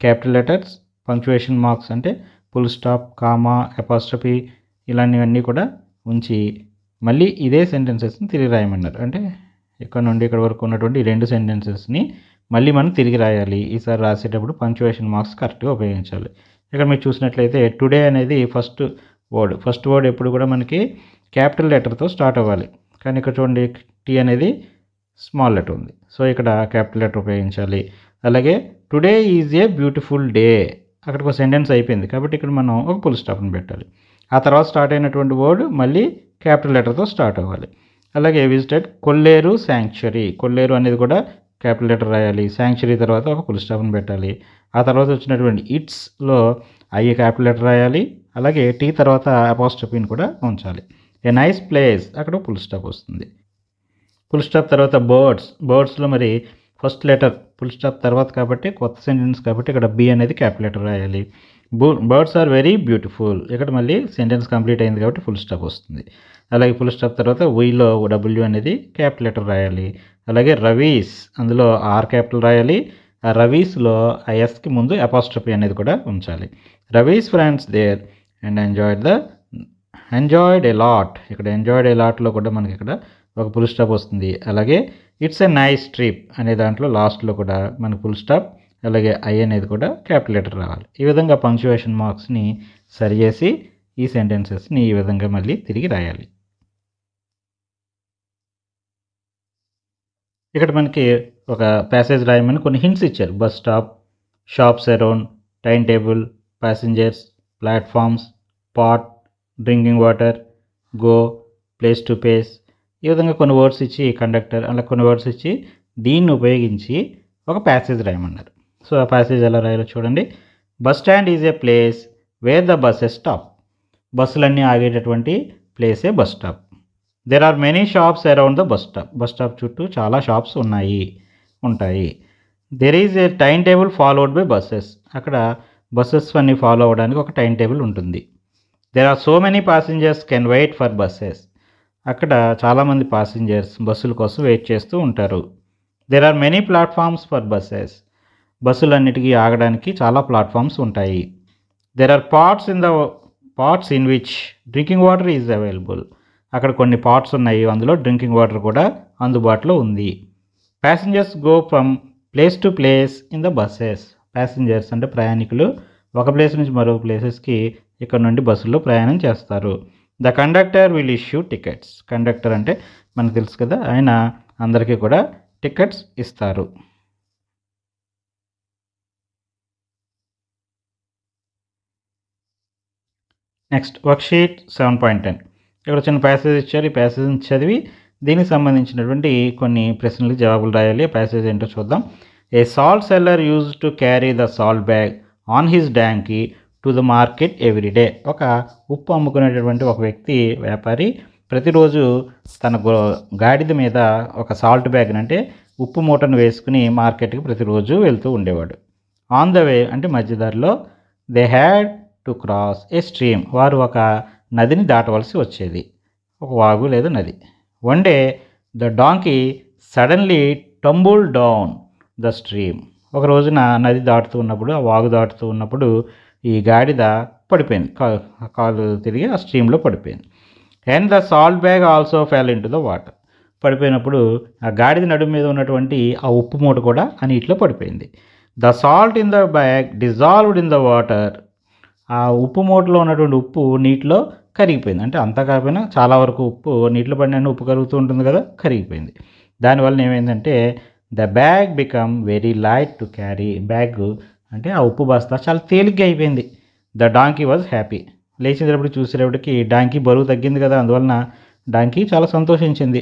క్యాపిటల్ లెటర్స్, పంక్చువేషన్ మార్క్స్ అంటే ఫుల్ స్టాప్, కామా, అపాస్ట్రఫీ ఇలాంటివన్నీ కూడా ఉంచి మళ్ళీ ఇదే సెంటెన్సెస్ని తిరిగి రాయమన్నారు. అంటే ఇక్కడ నుండి ఇక్కడ వరకు ఉన్నటువంటి ఈ రెండు సెంటెన్సెస్ని మళ్ళీ మనం తిరిగి రాయాలి. ఈసారి రాసేటప్పుడు పంక్చువేషన్ మార్క్స్ కరెక్ట్గా ఉపయోగించాలి. ఇక్కడ మీరు చూసినట్లయితే టుడే అనేది ఫస్ట్ వర్డ్ ఎప్పుడు కూడా మనకి క్యాపిటల్ లెటర్తో స్టార్ట్ అవ్వాలి. కానీ ఇక్కడ చూడండి టీ అనేది స్మాల్ లెటర్ ఉంది, సో ఇక్కడ క్యాపిటల్ లెటర్ ఉపయోగించాలి. అలాగే today is a beautiful day, అక్కడికి ఒక సెంటెన్స్ అయిపోయింది కాబట్టి ఇక్కడ మనం ఒక ఫుల్ స్టాప్ని పెట్టాలి. ఆ తర్వాత స్టార్ట్ అయినటువంటి వర్డ్ మళ్ళీ క్యాపిటల్ లెటర్తో స్టార్ట్ అవ్వాలి. అలాగే విజిటెడ్ కొల్లేరు శాంక్చురీ, కొల్లేరు అనేది కూడా క్యాపిటల్ లెటర్ రాయాలి. శాంక్చురీ తర్వాత ఒక ఫుల్ స్టాప్ని పెట్టాలి. ఆ తర్వాత వచ్చినటువంటి ఇట్స్లో ఐఏ క్యాపిటల్ లెటర్ రాయాలి. అలాగే టీ తర్వాత అపాస్ట్రఫీని కూడా ఉంచాలి. ఏ నైస్ ప్లేస్, అక్కడ ఫుల్ స్టాప్ వస్తుంది. ఫుల్ స్టాప్ తర్వాత బర్డ్స్లో మరి ఫస్ట్ లెటర్ ఫుల్ స్టాప్ తర్వాత కాబట్టి కొత్త సెంటెన్స్ కాబట్టి ఇక్కడ బి అనేది క్యాపిటల్ లెటర్ రాయాలి. బర్డ్స్ ఆర్ వెరీ బ్యూటిఫుల్, ఇక్కడ మళ్ళీ సెంటెన్స్ కంప్లీట్ అయింది కాబట్టి ఫుల్ స్టాప్ వస్తుంది. అలాగే ఫుల్ స్టాప్ తర్వాత వీలో డబ్ల్యూ అనేది క్యాపిటల్ లెటర్ రాయాలి. అలాగే రవీస్, అందులో ఆర్ క్యాపిటల్ రాయాలి. ఆ రవీస్లో ఆ ఎస్కి ముందు అపాస్ట్రఫీ అనేది కూడా ఉంచాలి. Ravi's friends there and enjoyed a lot, ఇక్కడ ఎంజాయ్డ్ ఏ లాట్లో కూడా మనకి ఇక్కడ ఒక ఫుల్ స్టాప్ వస్తుంది. అలాగే ఇట్స్ ఎ నైస్ ట్రిప్ అనే దాంట్లో లాస్ట్లో కూడా మనకు ఫుల్ స్టాప్, అలాగే ఐ అనేది కూడా క్యాపిటల్ లెటర్ రావాలి. ఈ విధంగా పంక్చువేషన్ మార్క్స్ని సరిచేసి ఈ సెంటెన్సెస్ని ఈ విధంగా మళ్ళీ తిరిగి రాయాలి. ఇక్కడ మనకి ఒక ప్యాసేజ్ రాయమని కొన్ని హింట్స్ ఇచ్చారు. Bus stop, shops around, time table, passengers, platforms, pot, drinking water, go, place to place, ఈ విధంగా కొన్ని వర్డ్స్ ఇచ్చి కండక్టర్, అలా కొన్ని వర్డ్స్ ఇచ్చి దీన్ని ఉపయోగించి ఒక ప్యాసేజ్ రాయమన్నారు. సో ఆ ప్యాసేజ్ ఎలా రాయాలో చూడండి. Bus stand is a place where the buses stop, బస్సులన్నీ ఆగేటటువంటి ప్లేసే bus stop. There are many shops around the bus stop చుట్టూ చాలా షాప్స్ ఉంటాయి. There is a time table followed by buses, అక్కడ బస్సెస్ అన్నీ ఫాలో అవ్వడానికి ఒక టైం టేబుల్ ఉంటుంది. There are so many passengers can wait for buses, అక్కడ చాలామంది ప్యాసింజర్స్ బస్సుల కోసం వెయిట్ చేస్తూ ఉంటారు. There are many platforms for buses, బస్సులన్నిటికీ ఆగడానికి చాలా ప్లాట్ఫామ్స్ ఉంటాయి. There are pots in which drinking water is available, అక్కడ కొన్ని పాట్స్ ఉన్నాయి, అందులో డ్రింకింగ్ వాటర్ కూడా అందుబాటులో ఉంది. Passengers go from place to place in the buses, passengers అంటే ప్రయాణికులు ఒక ప్లేస్ నుంచి మరొక ప్లేసెస్కి ఇక్కడ నుండి బస్సుల్లో ప్రయాణం చేస్తారు. The conductor will issue tickets, conductor అంటే మనకు తెలుసు కదా, ఆయన అందరికీ కూడా టికెట్స్ ఇస్తారు. నెక్స్ట్ వర్క్షీట్ 7.10, ఇక్కడ చిన్న ప్యాసేజ్ ఇచ్చారు. ఈ ప్యాసేజ్ని చదివి దీనికి సంబంధించినటువంటి కొన్ని ప్రశ్నలకు జవాబులు రాయాలి. ప్యాసేజ్ ఏంటో చూద్దాం. A salt seller use to carry the salt bag on his donkey to the market everyday, ఒక ఉప్పు అమ్ముకునేటటువంటి ఒక వ్యక్తి, వ్యాపారి ప్రతిరోజు తన గాడిద మీద ఒక సాల్ట్ బ్యాగ్ అంటే ఉప్పు మూటను వేసుకుని మార్కెట్కి ప్రతిరోజు వెళ్తూ ఉండేవాడు. ఆన్ ద వే అంటే మధ్యదారిలో they had to cross a stream, వారు ఒక నదిని దాటవలసి వచ్చేది, ఒక వాగు లేదా నది. One day the donkey suddenly tumble down the stream, ఒక రోజున నది దాటుతూ ఉన్నప్పుడు, ఆ వాగు దాటుతూ ఉన్నప్పుడు ఈ గాడిద పడిపోయింది, కాలు తిరిగి ఆ స్ట్రీమ్లో పడిపోయింది. And the salt bag also fell in to the water. పడిపోయినప్పుడు ఆ గాడిద నడుము మీద ఉన్నటువంటి ఆ ఉప్పు మూట కూడా ఆ నీటిలో పడిపోయింది. The salt in the bag dissolved in the water. ఆ ఉప్పు మూటలో ఉన్నటువంటి ఉప్పు నీటిలో కరిగిపోయింది. అంటే అంతా కాకపోయినా చాలా వరకు ఉప్పు నీటిలో పడిన ఉప్పు కరుగుతూ ఉంటుంది కదా, కరిగిపోయింది. దానివల్ల ఏమైందంటే the bag become very light to carry. Bag అంటే ఆ ఉప్పు బస్తా చాలా తేలిగ్గా అయిపోయింది. The donkey was happy. లేచేటప్పుడు చూసేటప్పటికి డాంకీ బరువు తగ్గింది కదా, అందువలన డాంకీ చాలా సంతోషించింది.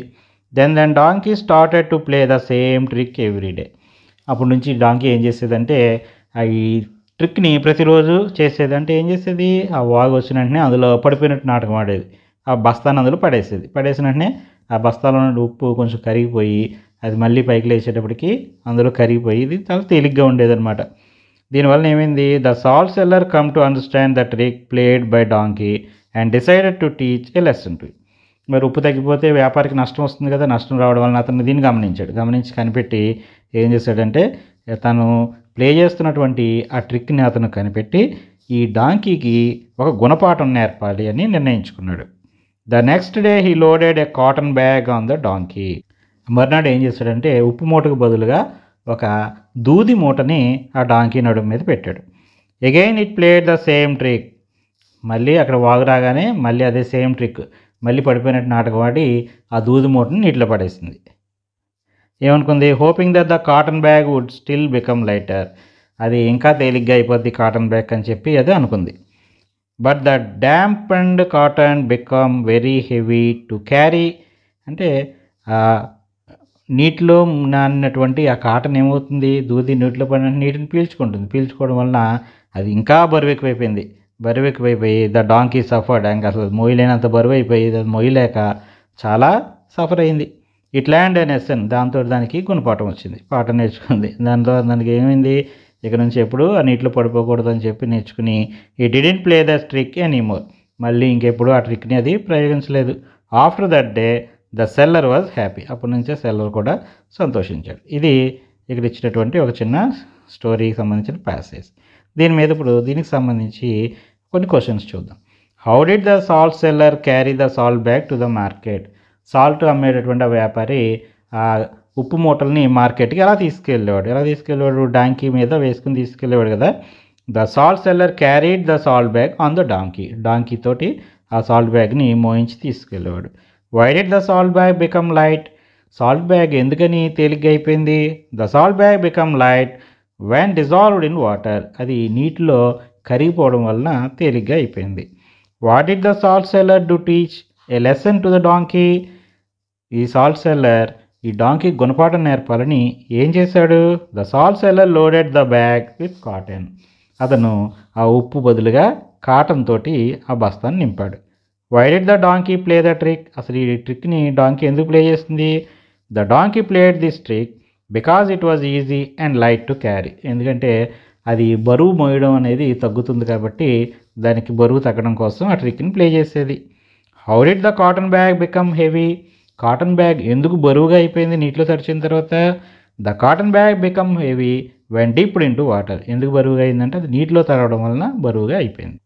Then donkey started to play the same trick every day. అప్పటి నుంచి డాంకీ ఏం చేసేదంటే ఈ ట్రిక్ని ప్రతిరోజు చేసేది. అంటే ఏం చేసేది, ఆ వాగు వచ్చిన వెంటనే అందులో పడిపోయినట్టు నాటకం ఆడేది. ఆ బస్తాను అందులో పడేసేది. పడేసిన వెంటనే ఆ బస్తాలో ఉన్న ఉప్పు కొంచెం కరిగిపోయి అది మళ్ళీ పైకి లేచేటప్పటికి అందులో కరిగిపోయి ఇది చాలా తేలిగ్గా ఉండేదన్నమాట. దీనివల్ల ఏమైంది, the salt seller come to understand the trick played by donkey and decided to teach a lesson to. మరి ఉప్పు తగ్గిపోతే వ్యాపారికి నష్టం వస్తుంది కదా, నష్టం రావడం వలన అతను దీన్ని గమనించాడు. గమనించి కనిపెట్టి ఏం చేశాడంటే తను ప్లే చేస్తున్నటువంటి ఆ ట్రిక్ని అతను కనిపెట్టి ఈ డాంకీకి ఒక గుణపాఠం నేర్పాలి అని నిర్ణయించుకున్నాడు. The next day he loaded a cotton bag on the donkey. మర్నాడు ఏం చేశాడంటే ఉప్పు మూటకు బదులుగా ఒక దూది మూటని ఆ డాంకీ నడుము మీద పెట్టాడు. Again it played the same trick. మళ్ళీ అక్కడ వాగు రాగానే మళ్ళీ అదే సేమ్ ట్రిక్, మళ్ళీ పడిపోయినట్టు నాటకం ఆడి ఆ దూది మూటని నీటిలో పడేసింది. ఏమనుకుంది, hoping that the cotton bag would still become lighter. అది ఇంకా తేలిగ్గా అయిపోద్ది కాటన్ బ్యాగ్ అని చెప్పి అది అనుకుంది. But the damp and cotton become very heavy to carry. అంటే నీటిలో నానినటువంటి ఆ కాటన్ ఏమవుతుంది, దూది నీటిలో పడిన నీటిని పీల్చుకుంటుంది. పీల్చుకోవడం వలన అది ఇంకా బరువు ఎక్కువైపోయింది. బరువు ఎక్కువైపోయి ద డాంకీ సఫర్డ్. ఇంకా అసలు మోయలేనంత బరువు అయిపోయి అది మోయలేక చాలా సఫర్ అయింది. ఇట్ ల్యాండ్ అండ్ ఎస్ఎన్. దాంతో దానికి గుణపాఠం వచ్చింది, పాఠం నేర్చుకుంది. దాంతో దానికి ఏమైంది, ఇక నుంచి ఎప్పుడు ఆ నీటిలో పడిపోకూడదు అని చెప్పి నేర్చుకుని he didn't play the trick anymore. మళ్ళీ ఇంకెప్పుడు ఆ ట్రిక్ని అది ప్రయోగించలేదు. After that day the seller was happy. అప్పటి నుంచే సెల్లర్ కూడా సంతోషించాడు. ఇది ఇక్కడ ఇచ్చినటువంటి ఒక చిన్న స్టోరీకి సంబంధించిన ప్యాసేజ్. దీని మీద ఇప్పుడు దీనికి సంబంధించి కొన్ని క్వశ్చన్స్ చూద్దాం. How did the salt seller carry the salt bag to the market. Salt అమ్మేటటువంటి ఆ వ్యాపారి ఆ ఉప్పు మూటల్ని మార్కెట్కి ఎలా తీసుకెళ్ళేవాడు, డాంకీ మీద వేసుకుని తీసుకెళ్ళేవాడు కదా. The salt seller carried the salt bag on the donkey తోటి ఆ సాల్ట్ బ్యాగ్ని మోయించి తీసుకెళ్ళేవాడు. Why did the salt bag become light. Salt bag ఎందుకని తేలిగ్గా అయిపోయింది. The salt bag become light when dissolved in water. అది నీటిలో కరిగిపోవడం వలన తేలిగ్గా అయిపోయింది. What did the salt seller do teach a lesson to the donkey. ఈ సాల్ట్ సెల్లర్ ఈ డాంకీ గుణపాఠం నేర్పాలని ఏం చేశాడు. The salt seller loaded the bag with cotton. అతను ఆ ఉప్పు బదులుగా కాటన్ తోటి ఆ బస్తాన్ని నింపాడు. Why did the donkey play the trick. అసలు ఈ ట్రిక్ని డాంకీ ఎందుకు ప్లే చేస్తుంది. The donkey played this trick because it was easy and light to carry. ఎందుకంటే అది బరువు మోయడం అనేది తగ్గుతుంది కాబట్టి దానికి బరువు తగ్గడం కోసం ఆ ట్రిక్ని ప్లే చేసేది. How did the cotton bag become heavy. Cotton bag ఎందుకు బరువుగా అయిపోయింది నీటిలో తడిచిన తర్వాత. The cotton bag become heavy when dipped into water. ఎందుకు బరువుగా అయిందంటే అది నీటిలో తడవడం వలన బరువుగా అయిపోయింది.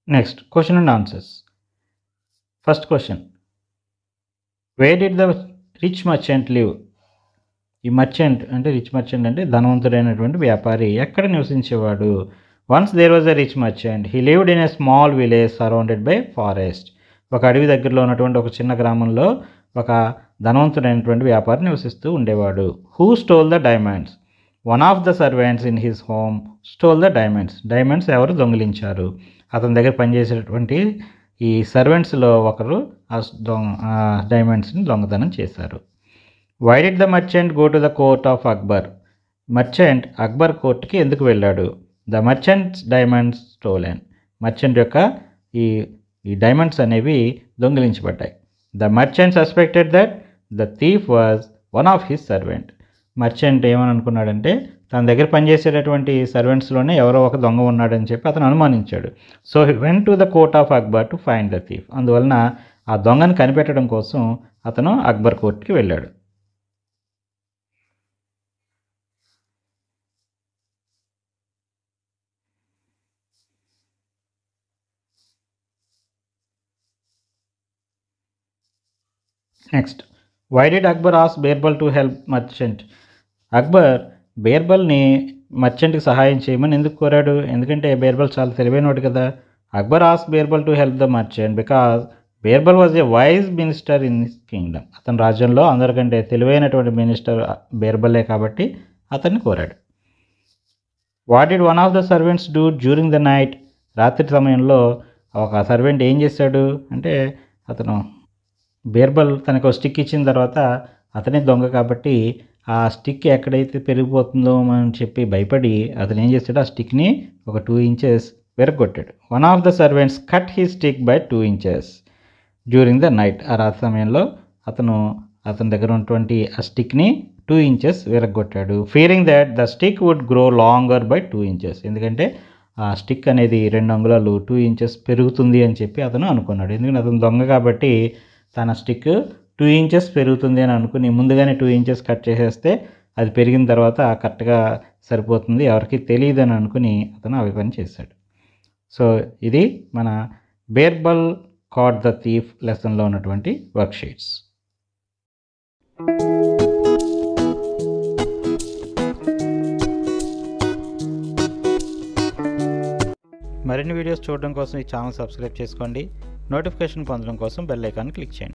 Next question and answers. First question, where did the rich merchant live. ఈ మర్చెంట్ అంటే రిచ్ మర్చెంట్ అంటే ధనవంతుడైనటువంటి వ్యాపారి ఎక్కడ నివసించేవాడు. Once there was a rich merchant he lived in a small village surrounded by forest. ఒక అడవి దగ్గరలో ఉన్నటువంటి ఒక చిన్న గ్రామంలో ఒక ధనవంతుడైనటువంటి వ్యాపారి నివసిస్తూ ఉండేవాడు. Who stole the diamonds. One of the servants in his home stole the diamonds. Diamonds ఎవరు దొంగిలించారు. అతని దగ్గర పనిచేసేటటువంటి ఈ సర్వెంట్స్లో ఒకరు ఆ డైమండ్స్ని దొంగతనం చేశారు. Why did the merchant go to the court of Akbar. Merchant Akbar కోర్టుకి ఎందుకు వెళ్ళాడు. The merchant's diamonds stolen. Merchant యొక్క ఈ ఈ డైమండ్స్ అనేవి దొంగిలించబడ్డాయి. The merchant suspected that the thief was one of his servant. Merchant ఏమని అనుకున్నాడంటే తన దగ్గర పనిచేసేటటువంటి సర్వెంట్స్లోనే ఎవరో ఒక దొంగ ఉన్నాడని చెప్పి అతను అనుమానించాడు. So he went to the court of Akbar to find the thief. అందువలన ఆ దొంగను కనిపెట్టడం కోసం అతను అక్బర్ కోర్టుకి వెళ్ళాడు. Next, why did Akbar ask Birbal to help merchant? Akbar బీర్బల్ని మర్చెంట్కి సహాయం చేయమని ఎందుకు కోరాడు? ఎందుకంటే బీర్బల్ చాలా తెలివైనవాడు కదా. Akbar ask Birbal to help the merchant because Birbal was a wise minister in his kingdom. అతని రాజ్యంలో అందరికంటే తెలివైనటువంటి మినిస్టర్ బీర్బలే కాబట్టి అతన్ని కోరాడు. What did one of the servants do during the night? రాత్రి సమయంలో ఒక సర్వెంట్ ఏం చేశాడు అంటే, అతను బీర్బల్ తనకు ఒక స్టిక్ ఇచ్చిన తర్వాత అతనే దొంగ కాబట్టి ఆ స్టిక్ ఎక్కడైతే పెరిగిపోతుందో అని చెప్పి భయపడి అతను ఏం చేశాడు, ఆ స్టిక్ని ఒక 2 inches విరగొట్టాడు. One of the servants cut his stick by 2 inches during the night. ఆ రాత్రి సమయంలో అతని దగ్గర ఉన్నటువంటి ఆ స్టిక్ని 2 inches విరగొట్టాడు. Fearing that the stick would grow longer by 2 inches. ఎందుకంటే ఆ స్టిక్ అనేది 2 అంగుళాలు 2 inches పెరుగుతుంది అని చెప్పి అతను అనుకున్నాడు. ఎందుకంటే అతను దొంగ కాబట్టి తన స్టిక్ 2 inches పెరుగుతుంది అని అనుకుని ముందుగానే 2 inches కట్ చేసేస్తే అది పెరిగిన తర్వాత కరెక్ట్గా సరిపోతుంది, ఎవరికి తెలియదు అని అనుకుని అతను అవి పని చేశాడు. సో ఇది మన బీర్బల్ కాట్ ద థీఫ్ లెసన్లో ఉన్నటువంటి వర్క్షీట్స్. మరిన్ని వీడియోస్ చూడడం కోసం ఈ ఛానల్ సబ్స్క్రైబ్ చేసుకోండి. నోటిఫికేషన్ పొందడం కోసం బెల్ ఐకాన్ క్లిక్ చేయండి.